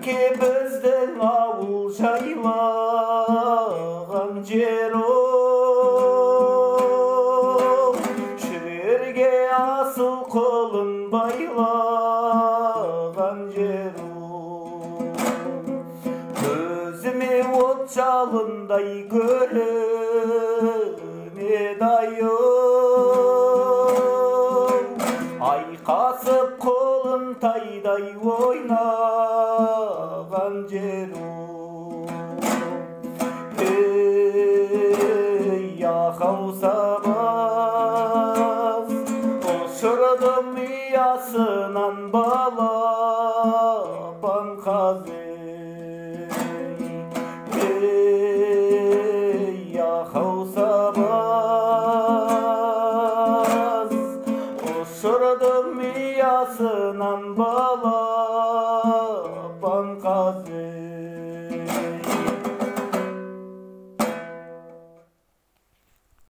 Берке біздің ауыл жайлаған жер ол, шерге асыл қолын байлаған жер ол. Көзіме от жалындай көрінеді айым, айқасып қолын тайдай ойнаған жер ол. Ей ақау сабаз, ұшырдым ұясынан балапан қазы. Ей ақау сабаз, ұшырдым ұясынан балапан қазы.